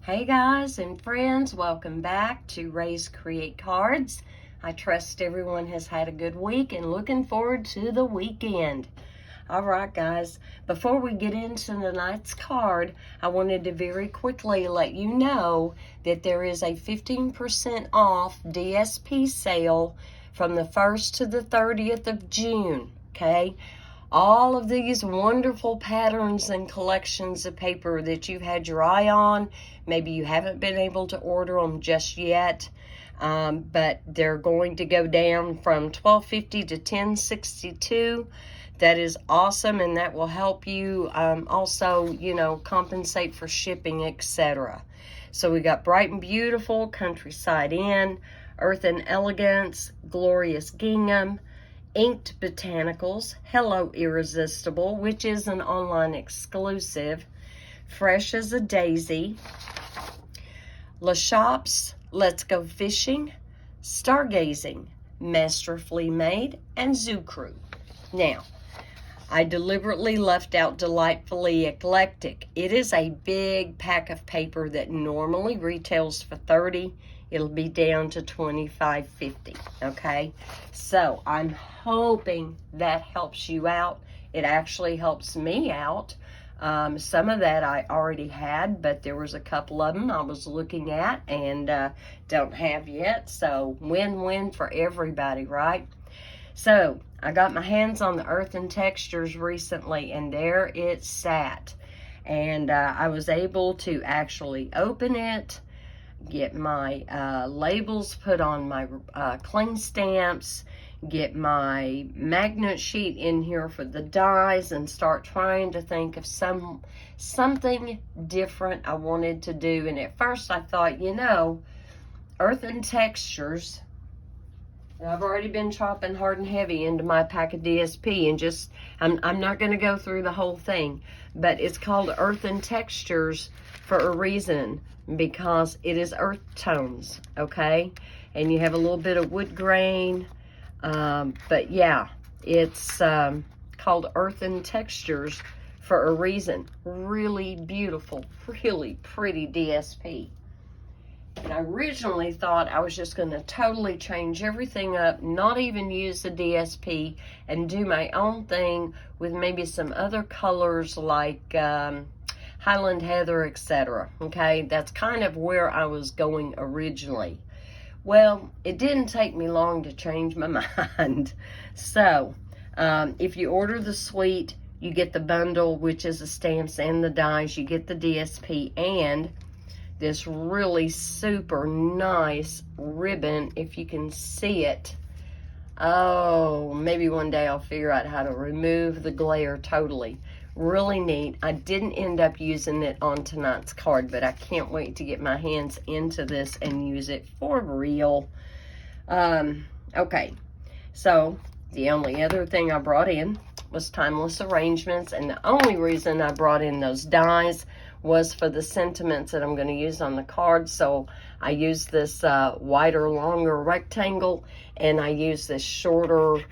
Hey guys and friends, welcome back to Raise Create Cards. I trust everyone has had a good week and looking forward to the weekend. Alright guys, before we get into tonight's card, I wanted to very quickly let you know that there is a 15% off DSP sale from the 1st to the 30th of June, okay? All of these wonderful patterns and collections of paper that you've had your eye on, maybe you haven't been able to order them just yet, but they're going to go down from $12.50 to $10.62. That is awesome, and that will help you also, compensate for shipping, etc. So we got Bright and Beautiful, Countryside Inn, Earth and Elegance, Glorious Gingham, Inked Botanicals, Hello Irresistible, which is an online exclusive, Fresh as a Daisy, La Shops, Let's Go Fishing, Stargazing, Masterfully Made, and Zoo Crew. Now, I deliberately left out Delightfully Eclectic. It is a big pack of paper that normally retails for $30. It'll be down to $25.50, okay? So I'm hoping that helps you out. It actually helps me out. Some of that I already had, but there was a couple of them I was looking at and don't have yet. So win-win for everybody, right? So I got my hands on the Earth and Textures recently, and there it sat. And I was able to actually open it, get my labels put on my cling stamps, get my magnet sheet in here for the dies, and start trying to think of something different I wanted to do. And at first I thought, Earth and Textures, I've already been chopping hard and heavy into my pack of DSP, and I'm not going to go through the whole thing, but it's called Earth and Textures for a reason, because it is earth tones, okay? And you have a little bit of wood grain, but yeah, it's called Earth and Textures for a reason. Really beautiful, really pretty DSP. And I originally thought I was just going to totally change everything up, not even use the DSP, and do my own thing with maybe some other colors like Highland Heather, etc. Okay, that's kind of where I was going originally. Well, it didn't take me long to change my mind. So, if you order the suite, you get the bundle, which is the stamps and the dies. You get the DSP and this really super nice ribbon, if you can see it. Oh, maybe one day I'll figure out how to remove the glare totally. Really neat. I didn't end up using it on tonight's card, but I can't wait to get my hands into this and use it for real. Okay, so the only other thing I brought in was Timeless Arrangements, and the only reason I brought in those dies was for the sentiments that I'm going to use on the card. So I used this wider, longer rectangle, and I used this shorter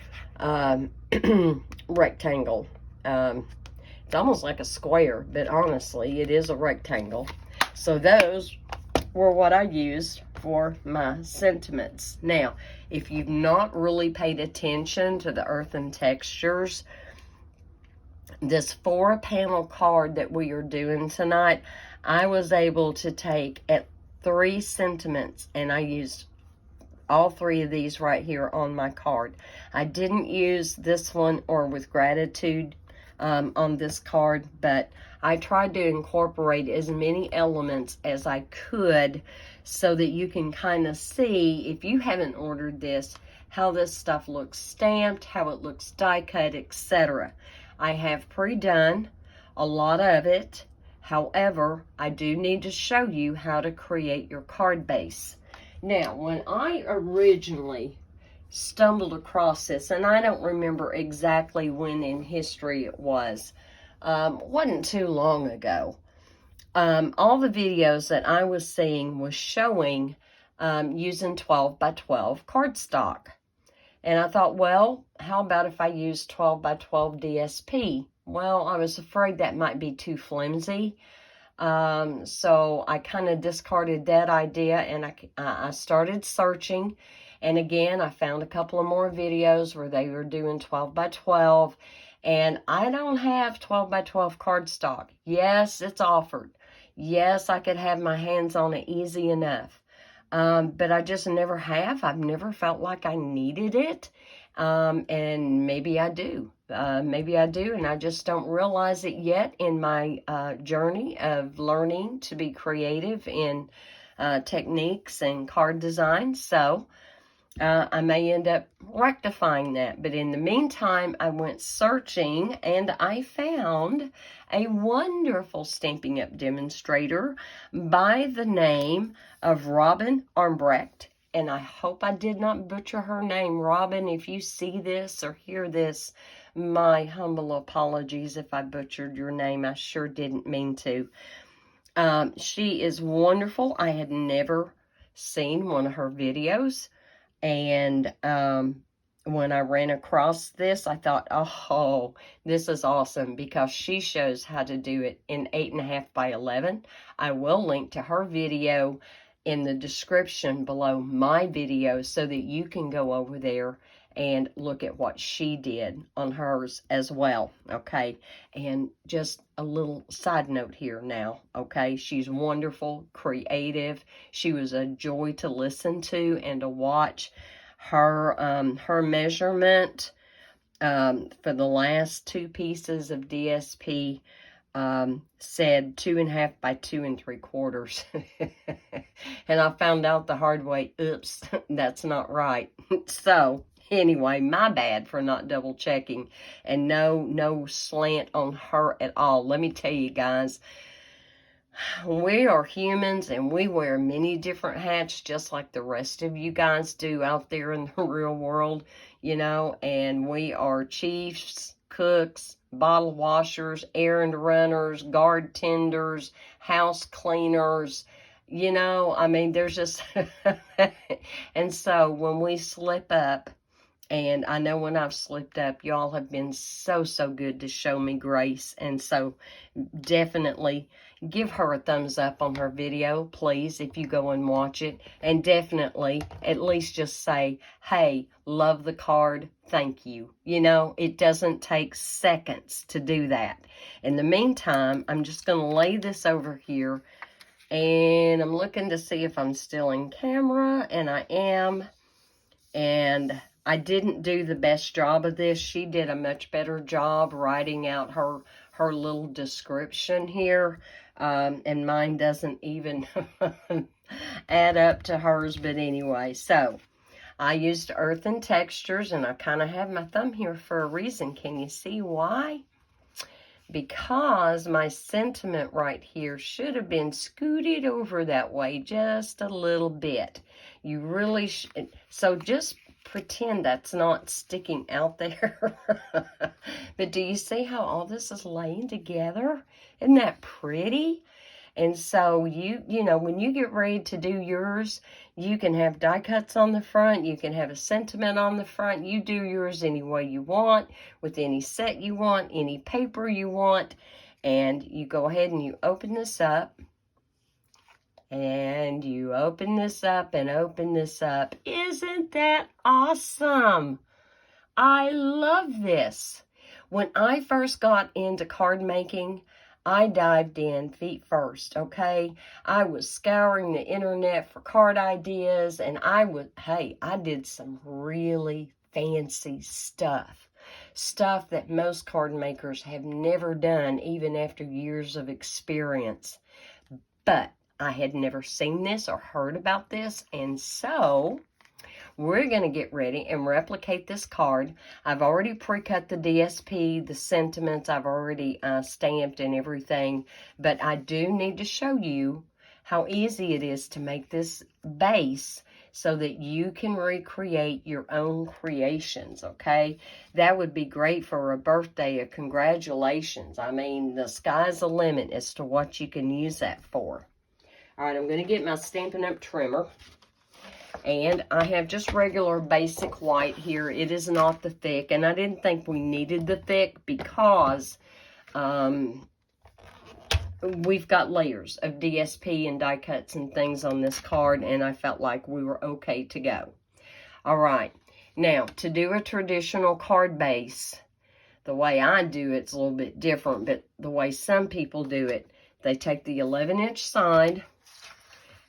rectangle. It's almost like a square, but honestly, it is a rectangle. So those were what I used for my sentiments. Now, if you've not really paid attention to the Earth and Textures, this 4-panel card that we are doing tonight, I was able to take at 3 sentiments, and I used all 3 of these right here on my card. I didn't use this one or with gratitude on this card, but I tried to incorporate as many elements as I could so that you can kind of see, if you haven't ordered this, how this stuff looks stamped, how it looks die cut, etc. I have pre-done a lot of it. However, I do need to show you how to create your card base. Now, when I originally stumbled across this, and I don't remember exactly when in history it was, wasn't too long ago. All the videos that I was seeing was showing using 12 by 12 cardstock. And I thought, well, how about if I use 12 by 12 DSP? Well, I was afraid that might be too flimsy. So I kind of discarded that idea, and I started searching. And again, I found a couple of more videos where they were doing 12 by 12. And I don't have 12 by 12 cardstock. Yes, it's offered. Yes, I could have my hands on it easy enough. But I just never have. I've never felt like I needed it. And maybe I do. Maybe I do, and I just don't realize it yet in my journey of learning to be creative in techniques and card design. So I may end up rectifying that. But in the meantime, I went searching, and I found a wonderful Stampin' Up! Demonstrator by the name of Robin Armbrecht. And I hope I did not butcher her name. Robin, if you see this or hear this, my humble apologies if I butchered your name. I sure didn't mean to. She is wonderful. I had never seen one of her videos. And when I ran across this, I thought, oh, this is awesome, because she shows how to do it in 8.5 by 11. I will link to her video in the description below my video so that you can go over there and look at what she did on hers as well, okay? And just a little side note here now, okay? She's wonderful, creative. She was a joy to listen to and to watch. Her measurement for the last two pieces of DSP said 2.5 by 2 3/4. And I found out the hard way, oops, that's not right. So anyway, my bad for not double checking, and no slant on her at all. Let me tell you guys, we are humans, and we wear many different hats just like the rest of you guys do out there in the real world, you know, and we are chiefs, cooks, bottle washers, errand runners, guard tenders, house cleaners, you know, I mean, there's just, and so when we slip up, and I know when I've slipped up, y'all have been so good to show me grace, and so definitely give her a thumbs up on her video, please, if you go and watch it. And definitely, at least just say, hey, love the card, thank you. You know, it doesn't take seconds to do that. In the meantime, I'm just going to lay this over here. And I'm looking to see if I'm still in camera. And I am. And I didn't do the best job of this. She did a much better job writing out her little description here. And mine doesn't even add up to hers. But anyway, so I used earth and textures, and I kind of have my thumb here for a reason. Can you see why? Because my sentiment right here should have been scooted over that way just a little bit. You really should. So just pretend that's not sticking out there. But do you see how all this is laying together? Isn't that pretty? And so you know, when you get ready to do yours, you can have die cuts on the front. You can have a sentiment on the front. You do yours any way you want, with any set you want, any paper you want. And you go ahead and you open this up. And you open this up and open this up. Isn't that awesome? I love this. When I first got into card making, I dived in feet first, okay? I was scouring the internet for card ideas, and I did some really fancy stuff. Stuff that most card makers have never done, even after years of experience. But I had never seen this or heard about this, and so we're going to get ready and replicate this card. I've already pre-cut the DSP, the sentiments, I've already stamped and everything, but I do need to show you how easy it is to make this base so that you can recreate your own creations, okay? That would be great for a birthday, a congratulations. I mean, the sky's the limit as to what you can use that for. All right, I'm going to get my Stampin' Up! Trimmer. And I have just regular basic white here. It is not the thick. And I didn't think we needed the thick because we've got layers of DSP and die cuts and things on this card, and I felt like we were okay to go. All right, now to do a traditional card base, the way I do it's a little bit different, but the way some people do it, they take the 11-inch side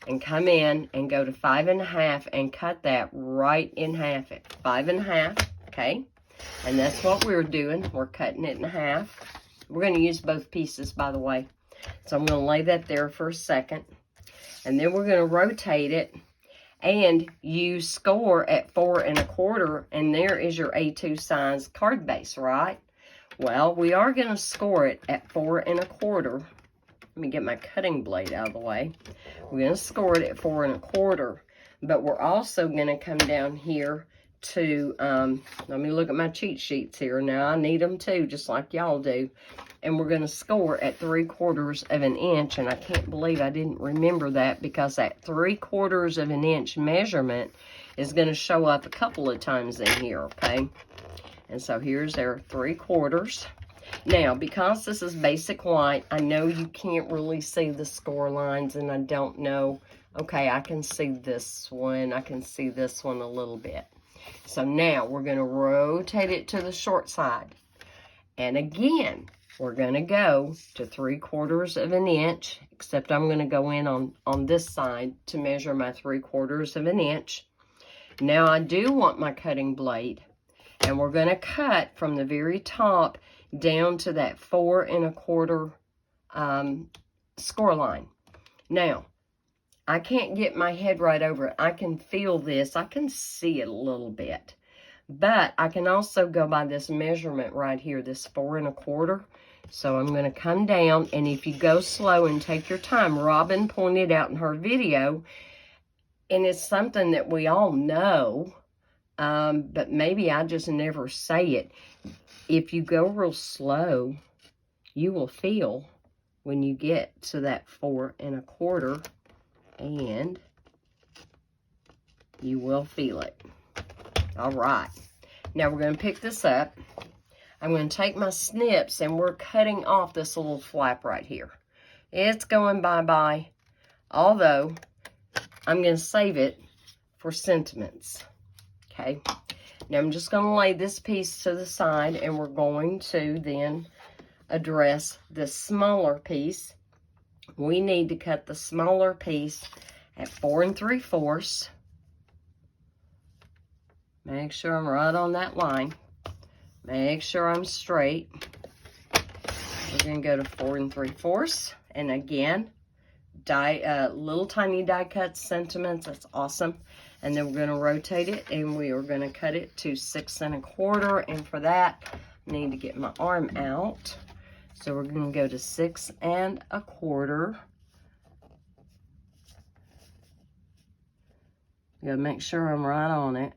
and come in and go to 5.5 and cut that right in half, 5.5, okay? And that's what we're doing. We're cutting it in half. We're going to use both pieces, by the way. So I'm going to lay that there for a second. And then we're going to rotate it. And you score at 4.25, and there is your A2 size card base, right? Well, we are going to score it at 4.25. Let me get my cutting blade out of the way. We're going to score it at 4.25, but we're also going to come down here to, let me look at my cheat sheets here. Now, I need them too, just like y'all do. And we're going to score at 3/4 of an inch, and I can't believe I didn't remember that, because that 3/4 of an inch measurement is going to show up a couple of times in here, okay? And so here's our 3/4. Now, because this is basic white, I know you can't really see the score lines, and I don't know. Okay, I can see this one. I can see this one a little bit. So now we're going to rotate it to the short side. And again, we're going to go to 3/4 of an inch, except I'm going to go in on this side to measure my 3/4 of an inch. Now I do want my cutting blade, and we're going to cut from the very top down to that 4.25 score line. Now, I can't get my head right over it. I can feel this. I can see it a little bit. But I can also go by this measurement right here, this 4.25. So I'm going to come down, and if you go slow and take your time, Robin pointed out in her video, and it's something that we all know, but maybe I just never say it. If you go real slow, you will feel when you get to that 4.25, and you will feel it. All right, now we're going to pick this up. I'm going to take my snips, and we're cutting off this little flap right here. It's going bye-bye, although I'm going to save it for sentiments. Okay, now I'm just going to lay this piece to the side, and we're going to then address this smaller piece. We need to cut the smaller piece at 4 3/4. Make sure I'm right on that line. Make sure I'm straight. We're going to go to 4 3/4. And again, little tiny die cut sentiments. That's awesome. And then we're going to rotate it, and we are going to cut it to 6 1/4. And for that, I need to get my arm out. So we're going to go to 6 1/4. Gotta make sure I'm right on it.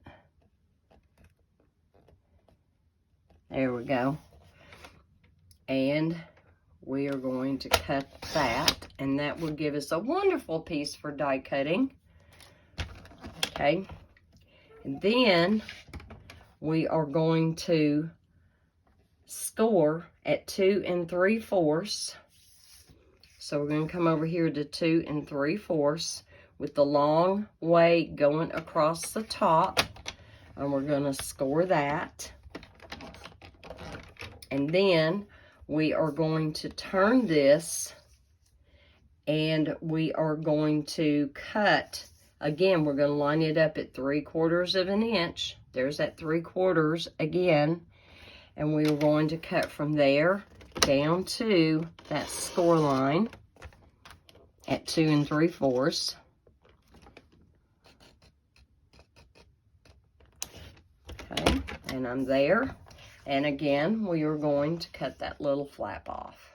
There we go. And we are going to cut that, and that will give us a wonderful piece for die cutting. Okay. And then we are going to score at 2 3/4. So we're going to come over here to 2 3/4 with the long way going across the top, and we're going to score that. And then we are going to turn this, and we are going to cut. Again, we're going to line it up at 3/4 of an inch. There's that 3/4 again. And we are going to cut from there down to that score line at 2 3/4. Okay, and I'm there. And again, we are going to cut that little flap off.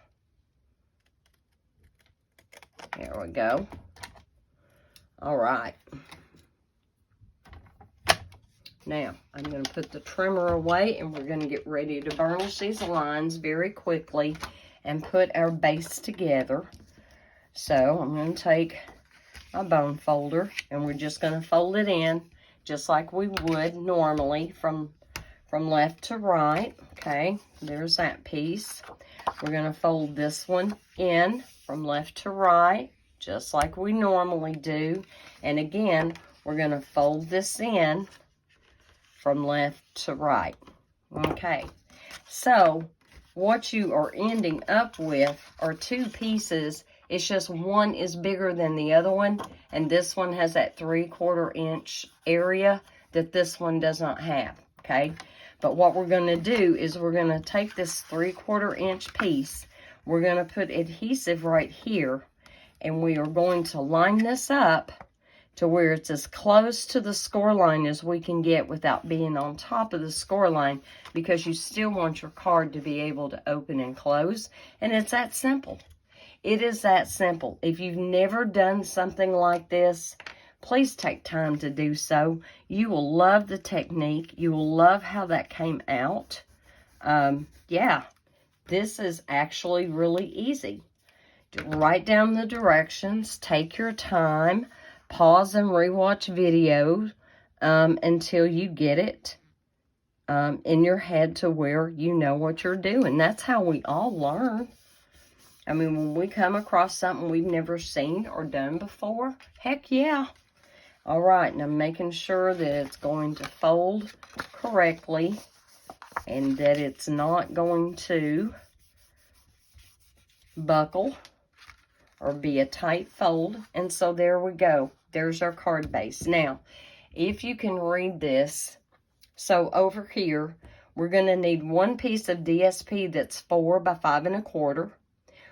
There we go. All right. Now, I'm going to put the trimmer away, and we're going to get ready to burnish these lines very quickly and put our base together. So, I'm going to take my bone folder, and we're just going to fold it in just like we would normally from left to right. Okay, there's that piece. We're going to fold this one in from left to right, just like we normally do. And again, we're going to fold this in from left to right. Okay, so what you are ending up with are two pieces. It's just one is bigger than the other one, and this one has that 3/4 inch area that this one does not have, okay? But what we're going to do is we're going to take this 3/4 inch piece, we're going to put adhesive right here, and we are going to line this up to where it's as close to the score line as we can get without being on top of the score line, because you still want your card to be able to open and close. And it's that simple. It is that simple. If you've never done something like this, please take time to do so. You will love the technique. You will love how that came out. Yeah, this is actually really easy. Write down the directions. Take your time. Pause and rewatch videos until you get it in your head to where you know what you're doing. That's how we all learn. I mean, when we come across something we've never seen or done before, heck yeah. All right, and I'm making sure that it's going to fold correctly and that it's not going to buckle or be a tight fold. And so there we go. There's our card base. Now, if you can read this, so over here, we're going to need one piece of DSP that's 4 by 5 1/4.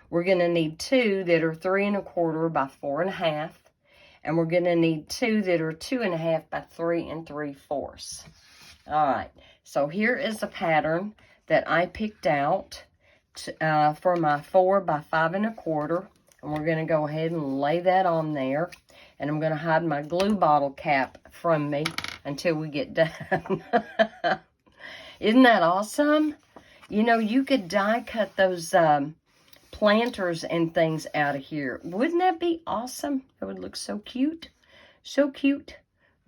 We're going to need two that are 3 1/4 by 4 1/2. And we're going to need two that are 2 1/2 by 3 3/4. All right, so here is the pattern that I picked out for my 4 by 5 1/4. And we're going to go ahead and lay that on there. And I'm going to hide my glue bottle cap from me until we get done. Isn't that awesome? You know, you could die cut those planters and things out of here. Wouldn't that be awesome? It would look so cute. So cute.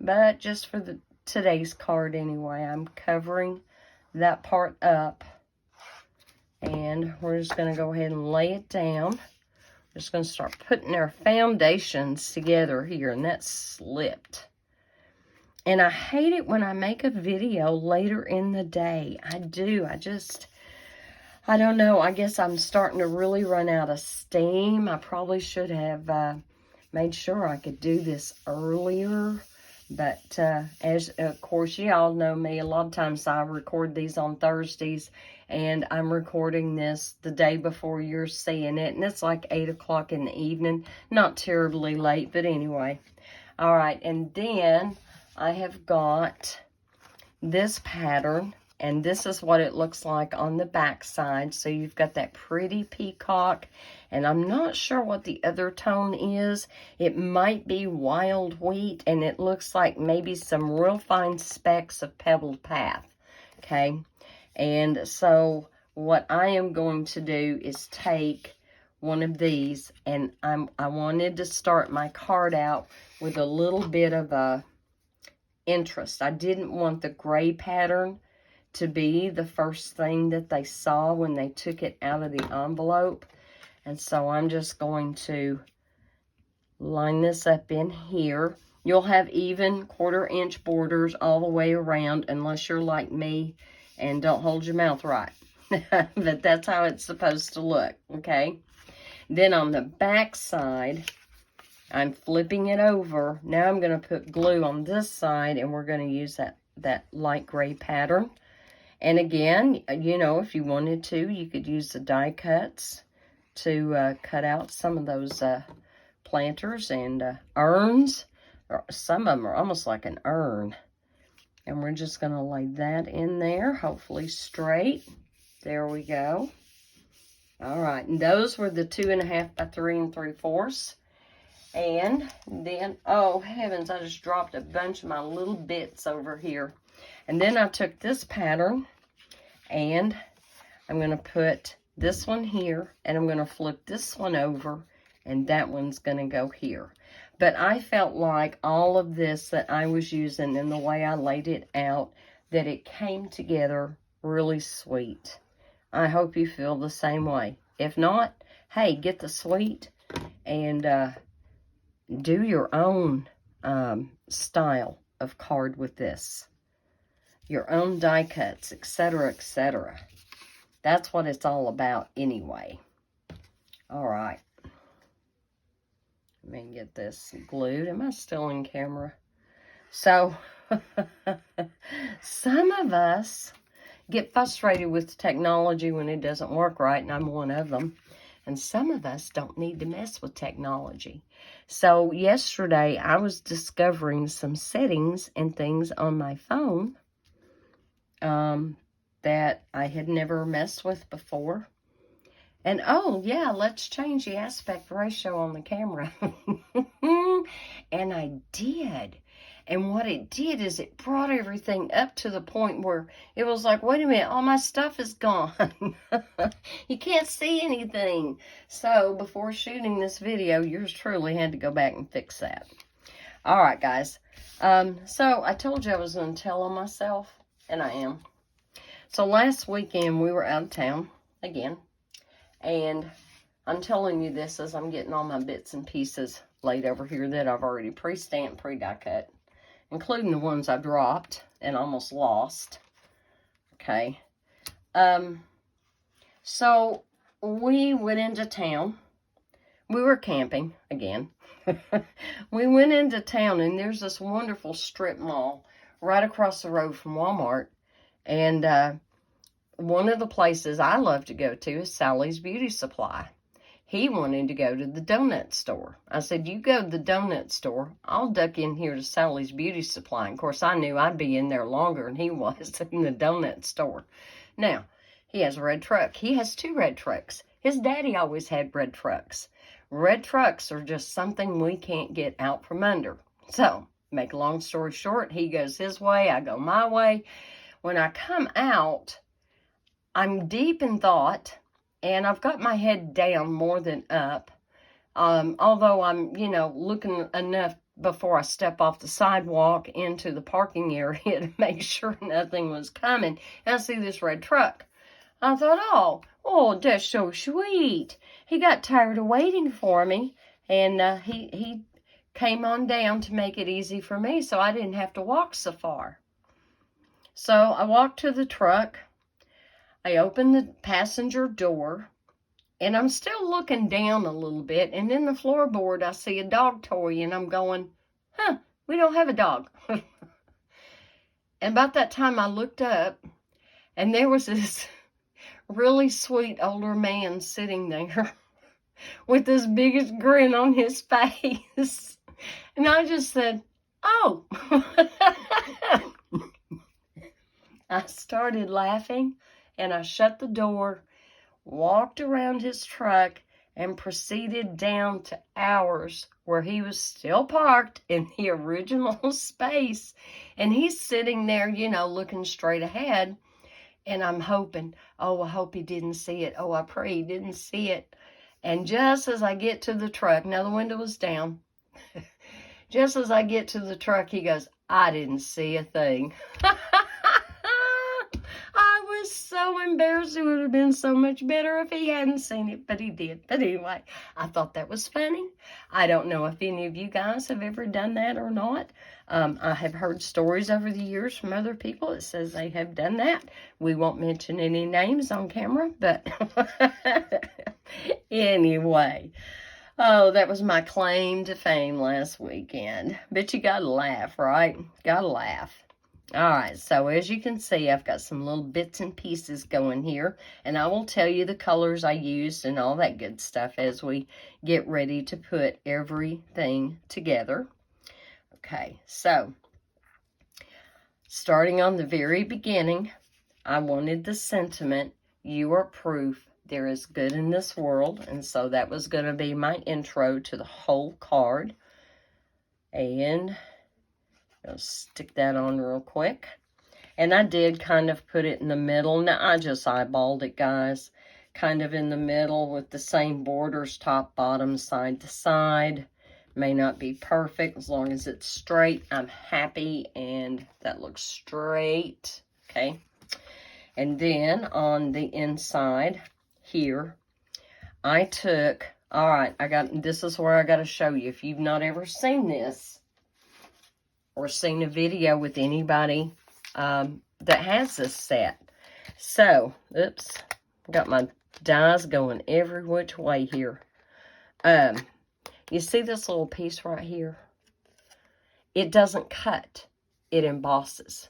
But just for today's card anyway, I'm covering that part up. And we're just going to go ahead and lay it down. Just going to start putting our foundations together here, and that slipped. And I hate it when I make a video later in the day. I do. I don't know. I guess I'm starting to really run out of steam. I probably should have made sure I could do this earlier. But as of course, you all know me, a lot of times I record these on Thursdays, and I'm recording this the day before you're seeing it, and it's like 8 o'clock in the evening. Not terribly late, but anyway. All right, and then I have got this pattern, and this is what it looks like on the back side. So you've got that pretty peacock, and I'm not sure what the other tone is. It might be wild wheat, and it looks like maybe some real fine specks of pebbled path, okay? And so what I am going to do is take one of these, and I wanted to start my card out with a little bit of a interest. I didn't want the gray pattern to be the first thing that they saw when they took it out of the envelope. And so I'm just going to line this up in here. You'll have even 1/4 inch borders all the way around, unless you're like me and don't hold your mouth right. But that's how it's supposed to look, okay? Then on the back side, I'm flipping it over. Now I'm going to put glue on this side, and we're going to use that light gray pattern. And again, you know, if you wanted to, you could use the die cuts to cut out some of those planters and urns. Some of them are almost like an urn. And we're just going to lay that in there, hopefully straight. There we go. All right, and those were the 2 1/2 by 3 3/4. And then, oh heavens, I just dropped a bunch of my little bits over here. And then I took this pattern, and I'm going to put this one here, and I'm going to flip this one over, and that one's going to go here. But I felt like all of this that I was using and the way I laid it out, that it came together really sweet. I hope you feel the same way. If not, hey, get the suite and do your own style of card with this. Your own die cuts, etc., etc. That's what it's all about anyway. All right. Let me get this glued. Am I still in camera? So, some of us get frustrated with technology when it doesn't work right, and I'm one of them. And some of us don't need to mess with technology. So, yesterday, I was discovering some settings and things on my phone that I had never messed with before. And, oh, yeah, let's change the aspect ratio on the camera. And I did. And what it did is it brought everything up to the point where it was like, wait a minute, all my stuff is gone. You can't see anything. So before shooting this video, yours truly had to go back and fix that. All right, guys. So I told you I was going to tell on myself, and I am. So last weekend, we were out of town again. And I'm telling you this as I'm getting all my bits and pieces laid over here that I've already pre-stamped, pre-die cut, including the ones I dropped and almost lost. Okay. So we went into town. We were camping again. We went into town, and there's this wonderful strip mall right across the road from Walmart. And one of the places I love to go to is Sally's Beauty Supply. He wanted to go to the donut store. I said, you go to the donut store. I'll duck in here to Sally's Beauty Supply. And of course, I knew I'd be in there longer than he was in the donut store. Now, he has a red truck. He has 2 red trucks. His daddy always had red trucks. Red trucks are just something we can't get out from under. So, make a long story short, he goes his way, I go my way. When I come out, I'm deep in thought, and I've got my head down more than up, although I'm, looking enough before I step off the sidewalk into the parking area to make sure nothing was coming. And I see this red truck. I thought, oh, that's so sweet. He got tired of waiting for me, and he came on down to make it easy for me so I didn't have to walk so far. So I walked to the truck. I opened the passenger door, and I'm still looking down a little bit, and in the floorboard, I see a dog toy, and I'm going, we don't have a dog. And about that time, I looked up, and there was this really sweet older man sitting there with this biggest grin on his face. And I just said, oh. I started laughing. And I shut the door, walked around his truck, and proceeded down to ours, where he was still parked in the original space. And he's sitting there, looking straight ahead. And I'm hoping, I hope he didn't see it. I pray he didn't see it. And just as I get to the truck, now the window was down. Just as I get to the truck, he goes, I didn't see a thing. So embarrassed. It would have been so much better if he hadn't seen it, but he did. But anyway, I thought that was funny. I don't know if any of you guys have ever done that or not. I have heard stories over the years from other people that says they have done that. We won't mention any names on camera, but anyway. Oh, that was my claim to fame last weekend. But you gotta laugh, right? Gotta laugh. All right, so as you can see, I've got some little bits and pieces going here, and I will tell you the colors I used and all that good stuff as we get ready to put everything together. Okay, so starting on the very beginning, I wanted the sentiment, you are proof there is good in this world, and so that was going to be my intro to the whole card. And I'll stick that on real quick. And I did kind of put it in the middle. Now, I just eyeballed it, guys. Kind of in the middle with the same borders, top, bottom, side to side. May not be perfect. As long as it's straight, I'm happy. And that looks straight. Okay. And then on the inside here, I took, all right, this is where I got to show you. If you've not ever seen this or seen a video with anybody that has this set. So, oops, got my dies going every which way here. You see this little piece right here? It doesn't cut. It embosses.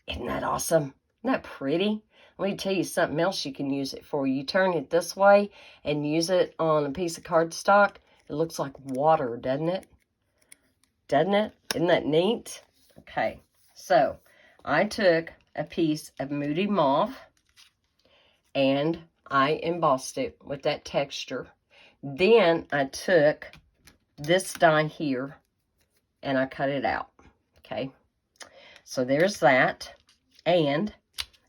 Isn't that awesome? Isn't that pretty? Let me tell you something else you can use it for. You turn it this way and use it on a piece of cardstock. It looks like water, doesn't it? Doesn't it? Isn't that neat? Okay, so I took a piece of Moody Mauve and I embossed it with that texture. Then I took this die here and I cut it out. Okay, so there's that. And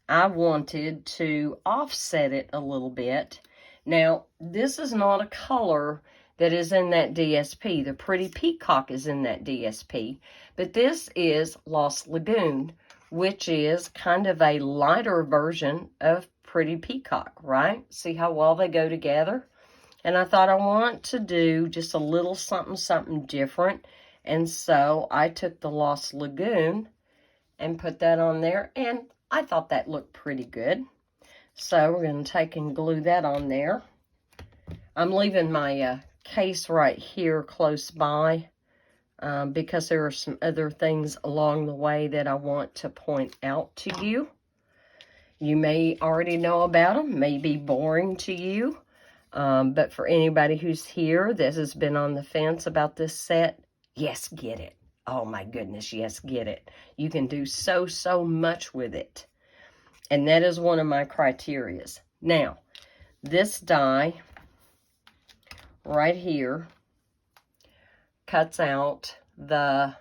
I wanted to offset it a little bit. Now, this is not a color that is in that DSP. The Pretty Peacock is in that DSP. But this is Lost Lagoon, which is kind of a lighter version of Pretty Peacock, right? See how well they go together? And I thought I want to do just a little something different. And so I took the Lost Lagoon and put that on there. And I thought that looked pretty good. So we're going to take and glue that on there. I'm leaving my case right here close by because there are some other things along the way that I want to point out to you. You may already know about them, may be boring to you. But for anybody who's here that has been on the fence about this set, yes, get it. Oh my goodness, yes, get it. You can do so much with it. And that is one of my criterias. Now, this die right here cuts out the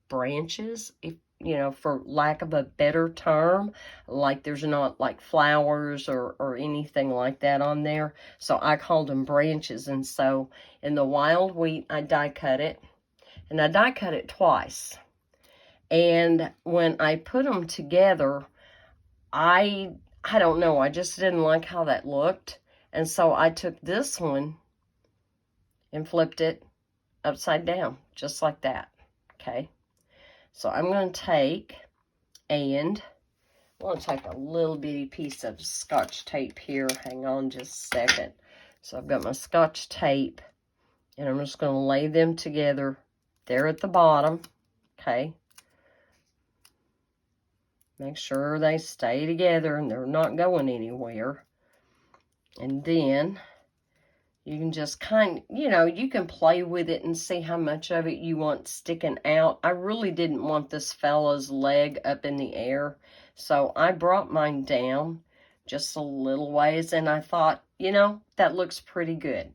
branches, if you know, for lack of a better term, like there's not like flowers or anything like that on there. So I called them branches. And so in the wild wheat, I die cut it. And I die cut it twice. And when I put them together, I don't know, I just didn't like how that looked. And so I took this one and flipped it upside down, just like that, okay? So I'm going to take a little bitty piece of Scotch tape here. Hang on just a second. So I've got my Scotch tape, and I'm just going to lay them together there at the bottom, okay? Make sure they stay together and they're not going anywhere. And then you can just you can play with it and see how much of it you want sticking out. I really didn't want this fella's leg up in the air, so I brought mine down just a little ways, and I thought, that looks pretty good.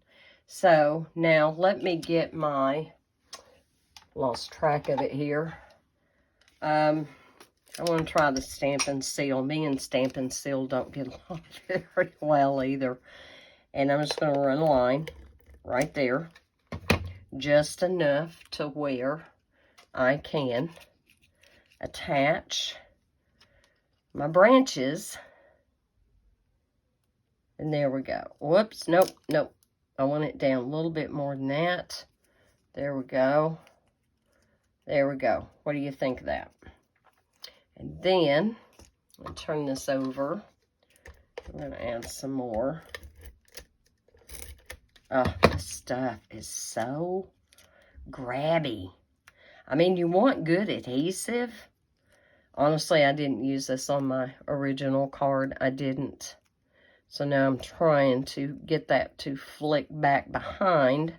So now let me get lost track of it here. I want to try the Stamp and Seal. Me and Stamp and Seal don't get along very well either. And I'm just going to run a line right there, just enough to where I can attach my branches. And there we go. Whoops, nope. I want it down a little bit more than that. There we go. There we go. What do you think of that? And then, I'll turn this over. I'm going to add some more. Oh, this stuff is so grabby. I mean, you want good adhesive. Honestly, I didn't use this on my original card. I didn't. So now I'm trying to get that to flick back behind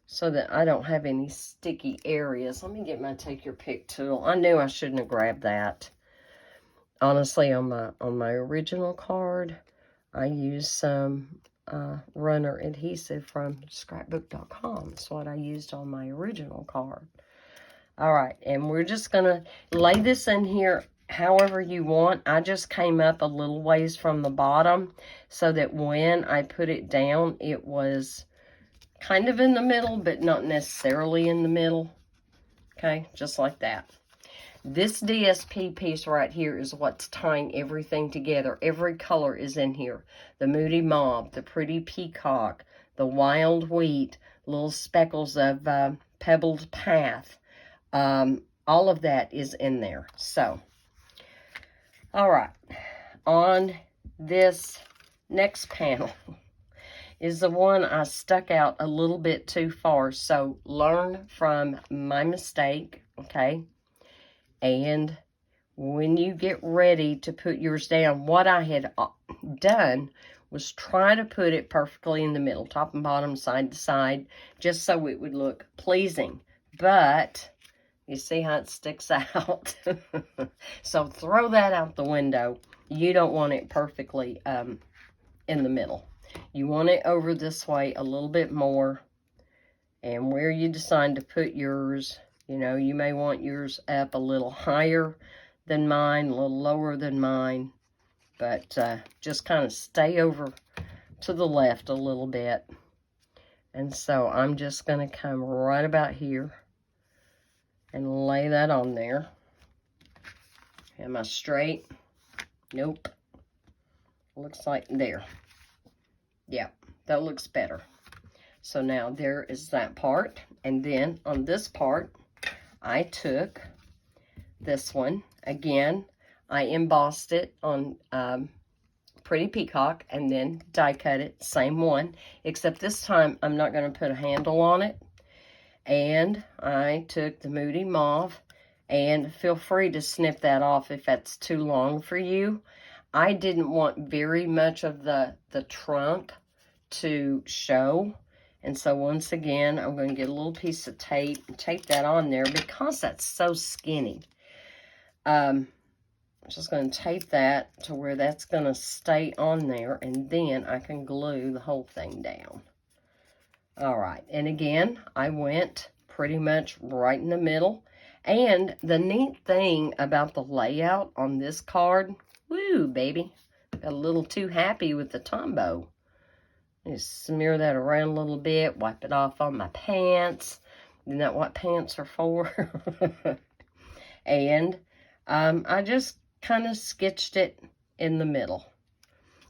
so that I don't have any sticky areas. Let me get my Take Your Pick tool. I knew I shouldn't have grabbed that. Honestly, on my original card, I used some runner adhesive from scrapbook.com. That's what I used on my original card. All right, and we're just going to lay this in here however you want. I just came up a little ways from the bottom so that when I put it down, it was kind of in the middle, but not necessarily in the middle. Okay, just like that. This DSP piece right here is what's tying everything together. Every color is in here. The Moody Mauve, the Pretty Peacock, the wild wheat, little speckles of pebbled path. All of that is in there. So, all right. On this next panel is the one I stuck out a little bit too far. So, learn from my mistake, okay? And when you get ready to put yours down, what I had done was try to put it perfectly in the middle, top and bottom, side to side, just so it would look pleasing. But you see how it sticks out? So throw that out the window. You don't want it perfectly in the middle. You want it over this way a little bit more. And where you decide to put yours, you know, you may want yours up a little higher than mine, a little lower than mine. But just kind of stay over to the left a little bit. And so I'm just going to come right about here and lay that on there. Am I straight? Nope. Looks like there. Yeah, that looks better. So now there is that part. And then on this part, I took this one. Again, I embossed it on Pretty Peacock and then die cut it. Same one. Except this time, I'm not going to put a handle on it. And I took the Moody Mauve, and feel free to snip that off if that's too long for you. I didn't want very much of the trunk to show. And so once again, I'm going to get a little piece of tape and tape that on there because that's so skinny. I'm just going to tape that to where that's going to stay on there, and then I can glue the whole thing down. All right, and again, I went pretty much right in the middle. And the neat thing about the layout on this card, woo, baby, got a little too happy with the Tombow. Just smear that around a little bit, wipe it off on my pants. Isn't that what pants are for? And I just kind of sketched it in the middle.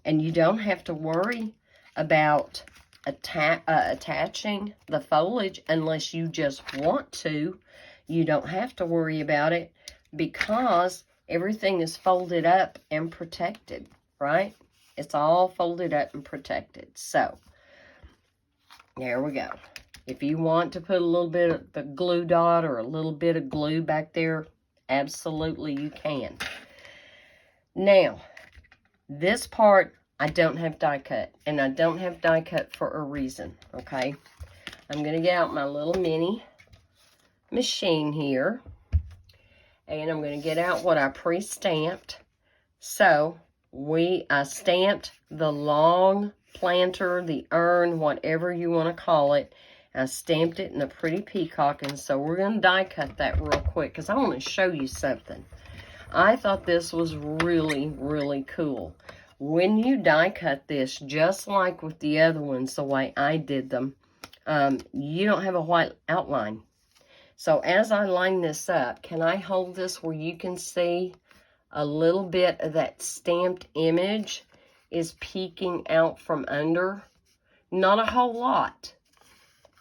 And you don't have to worry about attaching the foliage unless you just want to. You don't have to worry about it because everything is folded up and protected, right? It's all folded up and protected. So, there we go. If you want to put a little bit of the glue dot or a little bit of glue back there, absolutely you can. Now, this part I don't have die cut, and I don't have die cut for a reason, okay? I'm going to get out my little mini machine here, and I'm going to get out what I pre-stamped. So, I stamped the long planter, the urn, whatever you want to call it. I stamped it in a Pretty Peacock, and so we're going to die cut that real quick because I want to show you something. I thought this was really, really cool. When you die cut this, just like with the other ones, the way I did them, you don't have a white outline. So as I line this up, can I hold this where you can see a little bit of that stamped image is peeking out from under? Not a whole lot,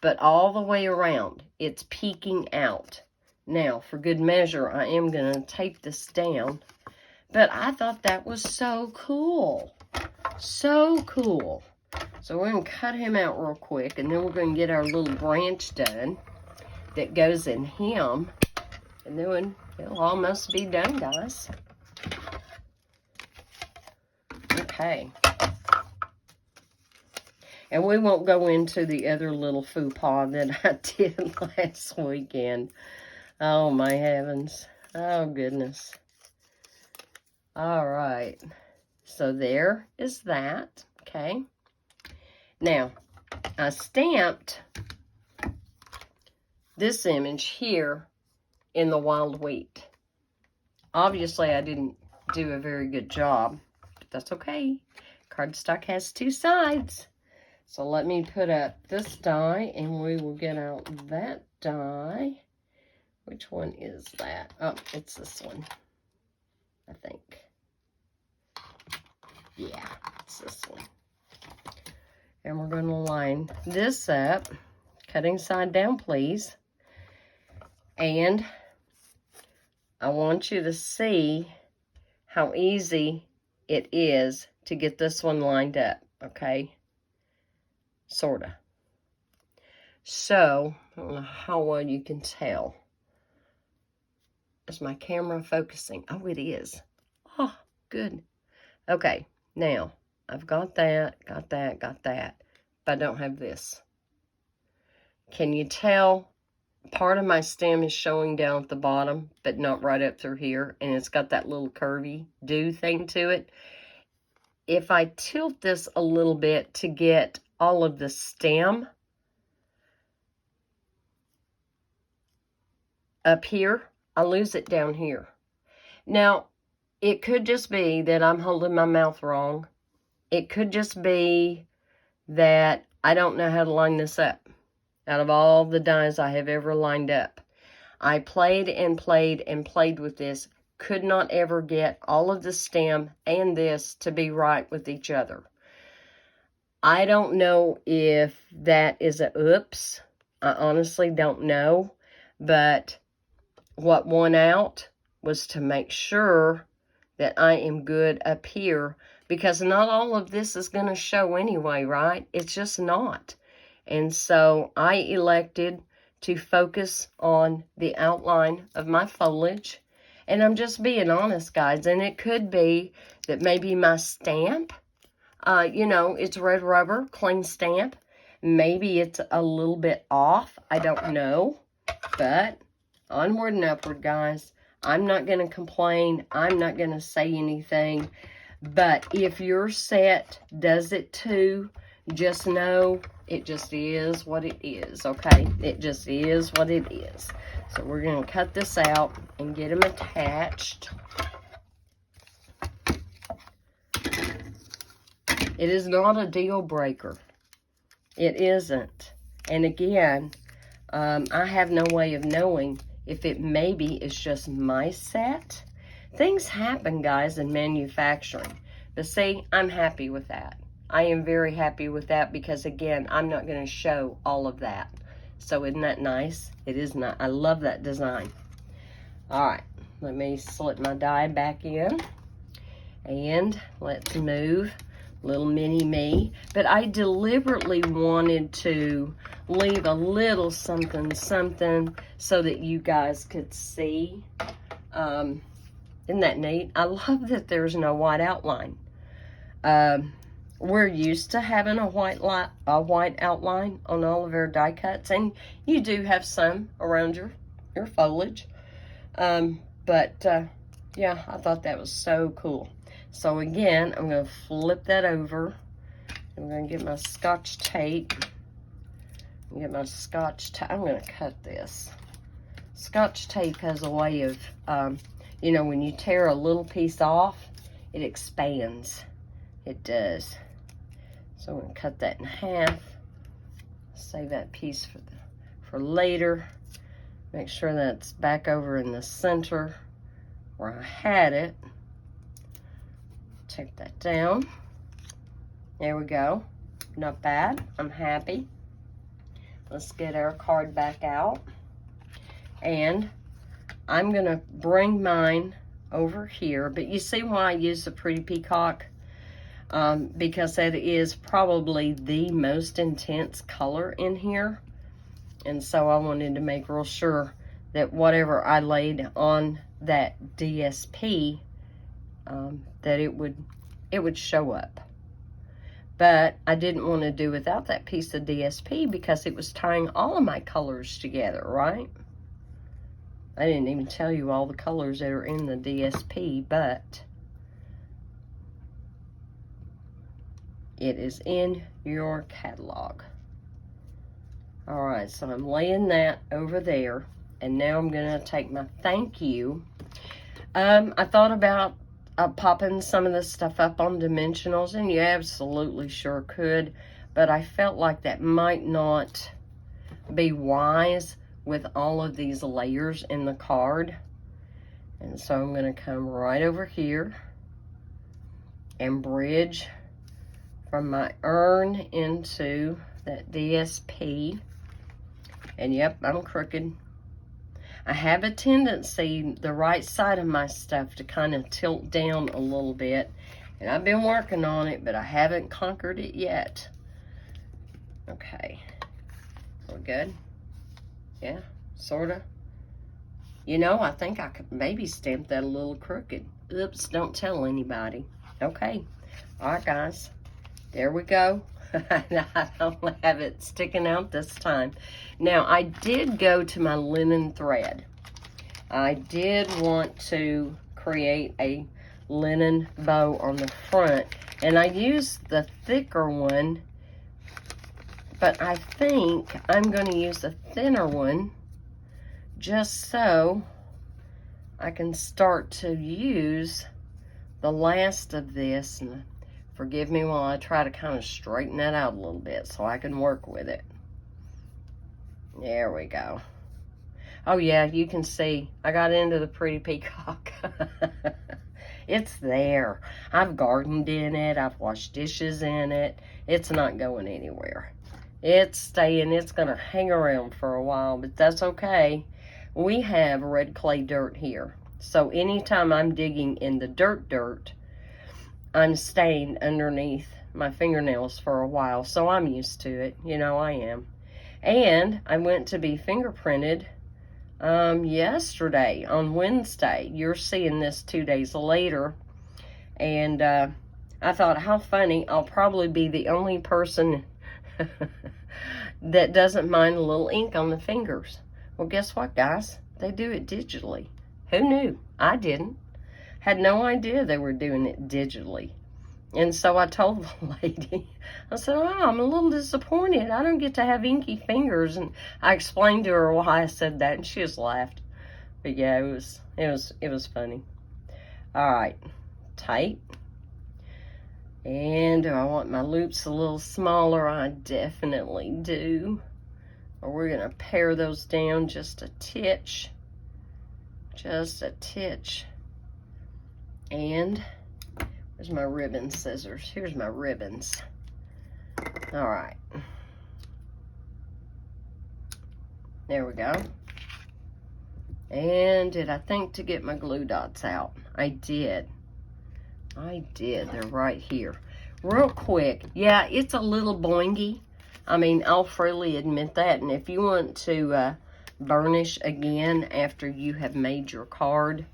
but all the way around, it's peeking out. Now, for good measure, I am going to tape this down. But I thought that was so cool. So cool. So we're going to cut him out real quick, and then we're going to get our little branch done that goes in him. And then it'll almost be done, guys. Okay. And we won't go into the other little faux pas that I did last weekend. Oh, my heavens. Oh, goodness. All right. So there is that. Okay. Now, I stamped this image here in the wild wheat. Obviously, I didn't do a very good job, but that's okay. Cardstock has two sides. So let me put up this die, and we will get out that die. Which one is that? Oh, it's this one, I think. Yeah, it's this one. And we're going to line this up, cutting side down, please. And I want you to see how easy it is to get this one lined up, okay? Sorta. So, I don't know how well you can tell. Is my camera focusing? Oh, it is. Oh, good. Okay, now, I've got that, but I don't have this. Can you tell part of my stem is showing down at the bottom, but not right up through here, and it's got that little curvy do thing to it? If I tilt this a little bit to get all of the stem up here, I lose it down here. Now, it could just be that I'm holding my mouth wrong. It could just be that I don't know how to line this up. Out of all the dies I have ever lined up, I played and played and played with this. Could not ever get all of the stem and this to be right with each other. I don't know if that is a oops. I honestly don't know. But what won out was to make sure that I am good up here, because not all of this is going to show anyway, right? It's just not. And so I elected to focus on the outline of my foliage. And I'm just being honest, guys. And it could be that maybe my stamp, you know, it's red rubber, clean stamp. Maybe it's a little bit off. I don't know. But onward and upward, guys. I'm not going to complain. I'm not going to say anything. But if your set does it too, just know it just is what it is, okay? It just is what it is. So we're going to cut this out and get them attached. It is not a deal breaker. It isn't. And again, I have no way of knowing if it maybe is just my set. Things happen, guys, in manufacturing. But see, I'm happy with that. I am very happy with that because, again, I'm not going to show all of that. So isn't that nice? It is nice. I love that design. All right, let me slip my die back in. And let's move little mini me. But I deliberately wanted to leave a little something so that you guys could see. Isn't that neat? I love that there's no white outline. We're used to having a white outline on all of our die cuts, and you do have some around your foliage. Yeah, I thought that was so cool. So again, I'm going to flip that over. I'm going to get my Scotch tape. I'm going to cut this. Scotch tape has a way of, you know, when you tear a little piece off, it expands. It does. So I'm going to cut that in half. Save that piece for later. Make sure that's back over in the center where I had it. Take that down. There we go. Not bad. I'm happy. Let's get our card back out. And I'm going to bring mine over here. But you see why I use the Pretty Peacock? Because that is probably the most intense color in here. And so I wanted to make real sure that whatever I laid on that DSP, that it would show up. But I didn't want to do without that piece of DSP because it was tying all of my colors together, right? I didn't even tell you all the colors that are in the DSP, but it is in your catalog. All right, so I'm laying that over there, and now I'm going to take my thank you. I thought about popping some of this stuff up on dimensionals, and you absolutely sure could, but I felt like that might not be wise with all of these layers in the card. And so I'm going to come right over here and bridge from my urn into that DSP. And yep, I'm crooked. I have a tendency, the right side of my stuff, to kind of tilt down a little bit. And I've been working on it, but I haven't conquered it yet. Okay. We're good? Yeah, sort of. You know, I think I could maybe stamp that a little crooked. Oops, don't tell anybody. Okay. All right, guys. There we go. I don't have it sticking out this time. Now, I did go to my linen thread. I did want to create a linen bow on the front, and I used the thicker one, but I think I'm going to use a thinner one just so I can start to use the last of this. And forgive me while I try to kind of straighten that out a little bit so I can work with it. There we go. Oh yeah, you can see I got into the pretty peacock. It's there. I've gardened in it. I've washed dishes in it. It's not going anywhere. It's staying. It's going to hang around for a while, but that's okay. We have red clay dirt here. So anytime I'm digging in the dirt, I'm staying underneath my fingernails for a while. So I'm used to it. You know, I am. And I went to be fingerprinted yesterday on Wednesday. You're seeing this 2 days later. And I thought, how funny. I'll probably be the only person that doesn't mind a little ink on the fingers. Well, guess what, guys? They do it digitally. Who knew? I didn't. Had no idea they were doing it digitally. And so I told the lady, I said, oh, I'm a little disappointed. I don't get to have inky fingers. And I explained to her why I said that, and she just laughed. But yeah, it was funny. All right, tight. And do I want my loops a little smaller? I definitely do. Or we're going to pare those down just a titch. Just a titch. And where's my ribbon scissors? Here's my ribbons. All right. There we go. And did I think to get my glue dots out? I did. They're right here. Real quick. Yeah, it's a little boingy. I mean, I'll freely admit that. And if you want to burnish again after you have made your card,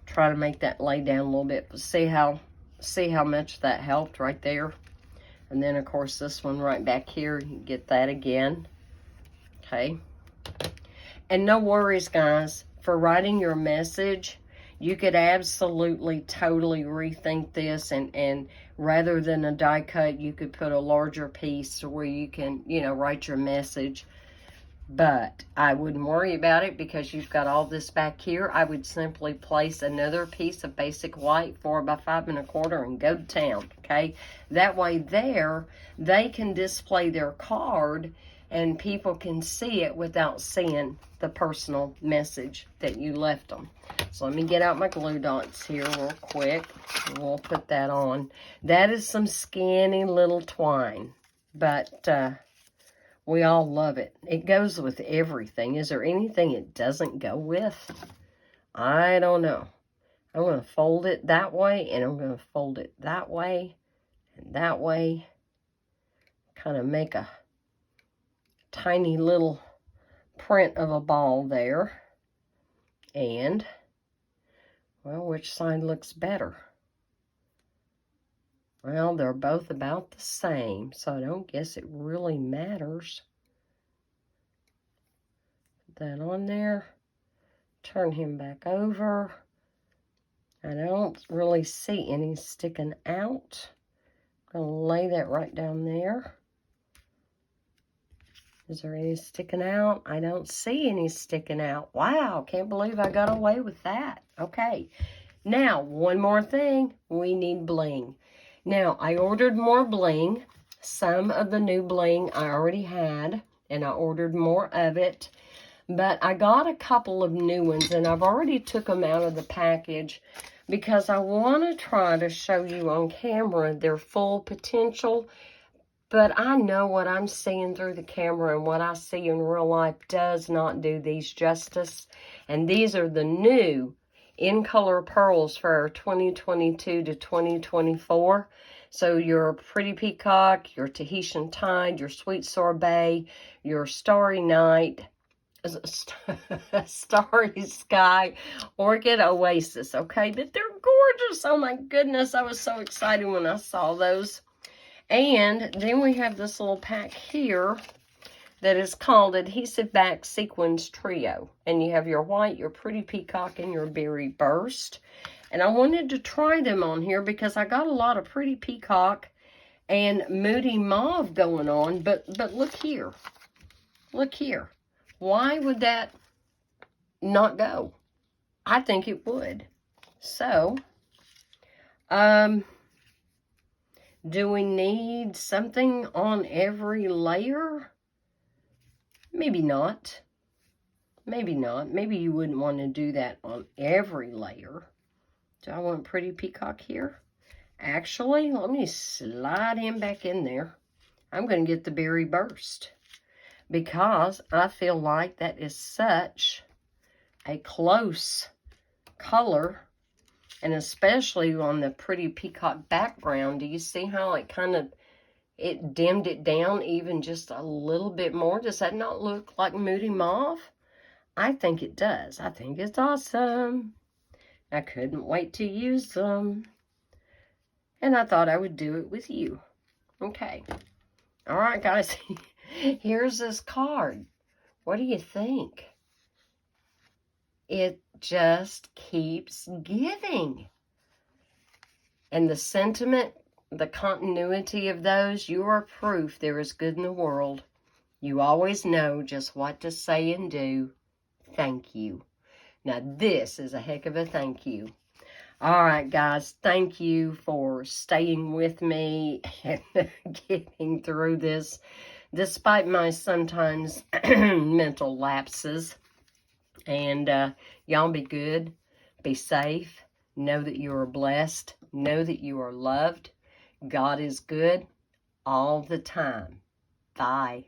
try to make that lay down a little bit. But see how much that helped right there. And then, of course, this one right back here, you get that again. Okay. And no worries, guys. For writing your message, you could absolutely, totally rethink this. And rather than a die cut, you could put a larger piece where you can, you know, write your message. But I wouldn't worry about it because you've got all this back here. I would simply place another piece of basic white 4 by 5 1/4 and go to town, okay? That way there, they can display their card and people can see it without seeing the personal message that you left them. So let me get out my glue dots here real quick. And we'll put that on. That is some skinny little twine, but we all love it. It goes with everything. Is there anything it doesn't go with? I don't know. I'm going to fold it that way, and I'm going to fold it that way, and that way. Kind of make a tiny little print of a ball there. And, well, which side looks better? Well, they're both about the same, so I don't guess it really matters. Put that on there. Turn him back over. I don't really see any sticking out. I'm going to lay that right down there. Is there any sticking out? I don't see any sticking out. Wow, can't believe I got away with that. Okay, now one more thing. We need bling. Now, I ordered more bling. Some of the new bling I already had, and I ordered more of it. But I got a couple of new ones, and I've already took them out of the package. because I want to try to show you on camera their full potential. But I know what I'm seeing through the camera and what I see in real life does not do these justice. And these are the new in color pearls for our 2022 to 2024. So your Pretty Peacock, your Tahitian Tide, your Sweet Sorbet, your Starry Night, Starry Sky, Orchid Oasis, okay? But they're gorgeous. Oh my goodness, I was so excited when I saw those. And then we have this little pack here that is called Adhesive Back Sequins Trio. And you have your white, your Pretty Peacock, and your Berry Burst. And I wanted to try them on here because I got a lot of Pretty Peacock and Moody Mauve going on. But look here. Look here. Why would that not go? I think it would. So, do we need something on every layer? Maybe not. Maybe not. Maybe you wouldn't want to do that on every layer. Do I want Pretty Peacock here? Actually, let me slide him back in there. I'm going to get the Berry Burst because I feel like that is such a close color. And especially on the Pretty Peacock background, do you see how it it dimmed it down even just a little bit more? Does that not look like Moody Mauve? I think it does. I think it's awesome. I couldn't wait to use them. And I thought I would do it with you. Okay. All right, guys. Here's this card. What do you think? It just keeps giving. And the sentiment, the continuity of those, you are proof there is good in the world. You always know just what to say and do. Thank you. Now this is a heck of a thank you. All right, guys, thank you for staying with me and getting through this, despite my sometimes mental lapses. And y'all be good, be safe, know that you are blessed, know that you are loved. God is good all the time. Bye.